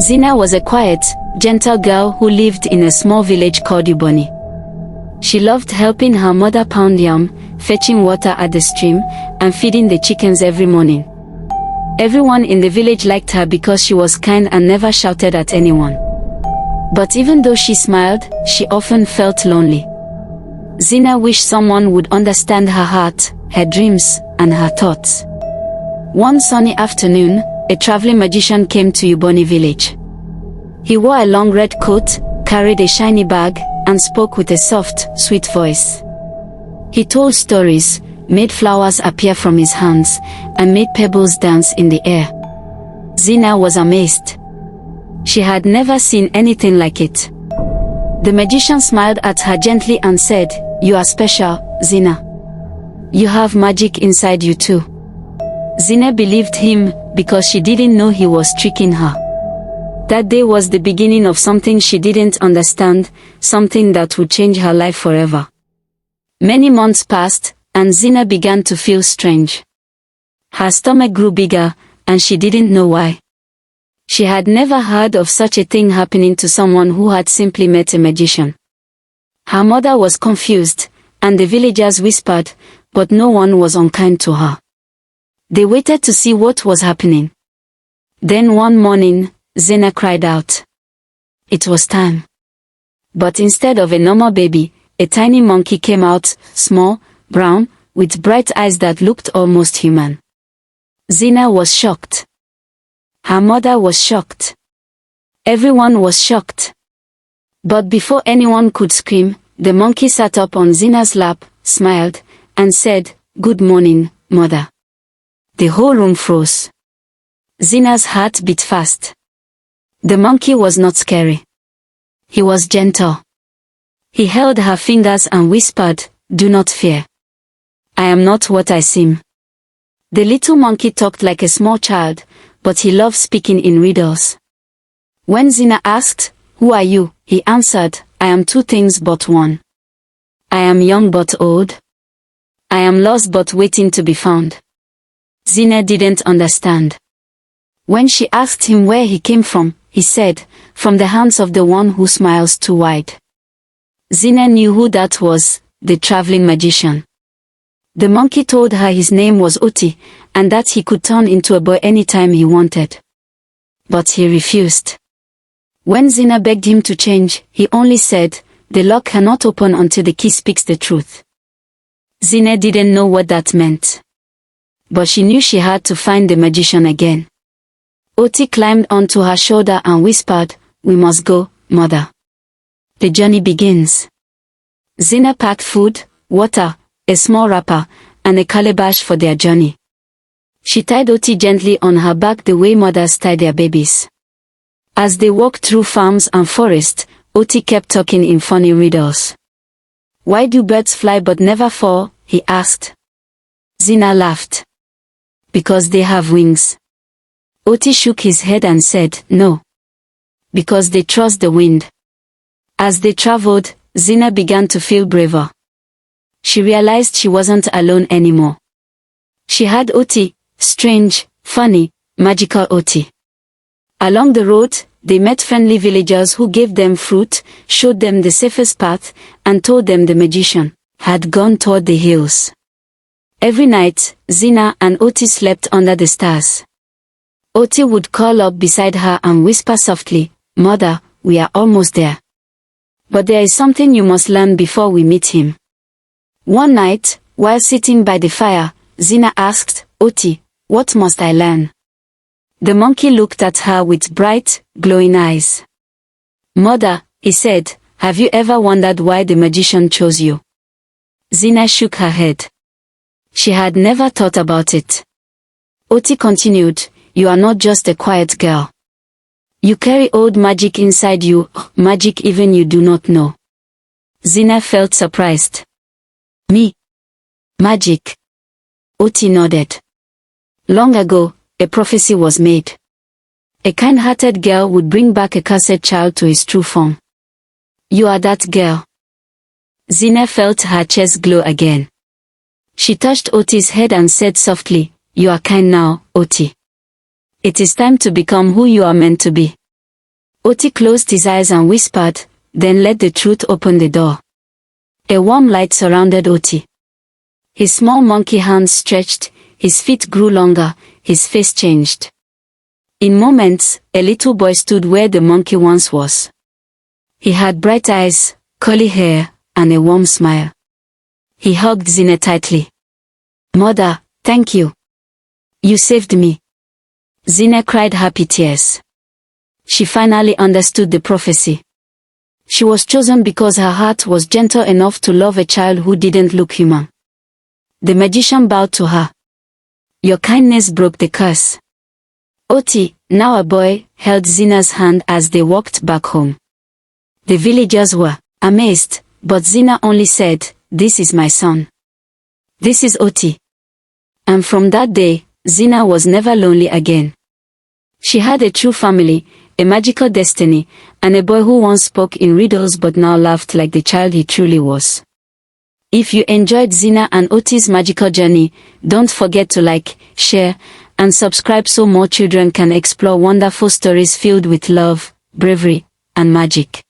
Zena was a quiet, gentle girl who lived in a small village called Uboni. She loved helping her mother pound yam, fetching water at the stream, and feeding the chickens every morning. Everyone in the village liked her because she was kind and never shouted at anyone. But even though she smiled, she often felt lonely. Zena wished someone would understand her heart, her dreams, and her thoughts. One sunny afternoon, a traveling magician came to Uboni village. He wore a long red coat, carried a shiny bag, and spoke with a soft, sweet voice. He told stories, made flowers appear from his hands, and made pebbles dance in the air. Zena was amazed. She had never seen anything like it. The magician smiled at her gently and said, "You are special, Zena. You have magic inside you too." Zena believed him because she didn't know he was tricking her. That day was the beginning of something she didn't understand, something that would change her life forever. Many months passed, and Zena began to feel strange. Her stomach grew bigger, and she didn't know why. She had never heard of such a thing happening to someone who had simply met a magician. Her mother was confused, and the villagers whispered, but no one was unkind to her. They waited to see what was happening. Then one morning, Zena cried out. It was time. But instead of a normal baby, a tiny monkey came out, small, brown, with bright eyes that looked almost human. Zena was shocked. Her mother was shocked. Everyone was shocked. But before anyone could scream, the monkey sat up on Zena's lap, smiled, and said, "Good morning, mother." The whole room froze. Zena's heart beat fast. The monkey was not scary. He was gentle. He held her fingers and whispered, "Do not fear. I am not what I seem." The little monkey talked like a small child, but he loved speaking in riddles. When Zena asked, "Who are you?" he answered, "I am two things but one. I am young but old. I am lost but waiting to be found." Zena didn't understand. When she asked him where he came from, he said, "From the hands of the one who smiles too wide." Zena knew who that was, the traveling magician. The monkey told her his name was Oti, and that he could turn into a boy anytime he wanted. But he refused. When Zena begged him to change, he only said, "The lock cannot open until the key speaks the truth." Zena didn't know what that meant. But she knew she had to find the magician again. Oti climbed onto her shoulder and whispered, "We must go, mother. The journey begins." Zena packed food, water, a small wrapper, and a calabash for their journey. She tied Oti gently on her back the way mothers tie their babies. As they walked through farms and forests, Oti kept talking in funny riddles. "Why do birds fly but never fall?" he asked. Zena laughed. "Because they have wings." Oti shook his head and said, "No. Because they trust the wind." As they traveled, Zena began to feel braver. She realized she wasn't alone anymore. She had Oti, strange, funny, magical Oti. Along the road, they met friendly villagers who gave them fruit, showed them the safest path, and told them the magician had gone toward the hills. Every night, Zena and Oti slept under the stars. Oti would curl up beside her and whisper softly, "Mother, we are almost there. But there is something you must learn before we meet him." One night, while sitting by the fire, Zena asked, "Oti, what must I learn?" The monkey looked at her with bright, glowing eyes. "Mother," he said, "have you ever wondered why the magician chose you?" Zena shook her head. She had never thought about it. Oti continued, "You are not just a quiet girl. You carry old magic inside you, magic even you do not know." Zena felt surprised. "Me? Magic?" Oti nodded. "Long ago, a prophecy was made. A kind-hearted girl would bring back a cursed child to his true form. You are that girl." Zena felt her chest glow again. She touched Oti's head and said softly, "You are kind now, Oti. It is time to become who you are meant to be." Oti closed his eyes and whispered, then let the truth open the door. A warm light surrounded Oti. His small monkey hands stretched, his feet grew longer, his face changed. In moments, a little boy stood where the monkey once was. He had bright eyes, curly hair, and a warm smile. He hugged Zena tightly. "Mother, thank you. You saved me." Zena cried happy tears. She finally understood the prophecy. She was chosen because her heart was gentle enough to love a child who didn't look human. The magician bowed to her. "Your kindness broke the curse." Oti, now a boy, held Zena's hand as they walked back home. The villagers were amazed, but Zena only said, "This is my son. This is Oti." And from that day, Zena was never lonely again. She had a true family, a magical destiny, and a boy who once spoke in riddles but now laughed like the child he truly was. If you enjoyed Zena and Oti's magical journey, don't forget to like, share, and subscribe so more children can explore wonderful stories filled with love, bravery, and magic.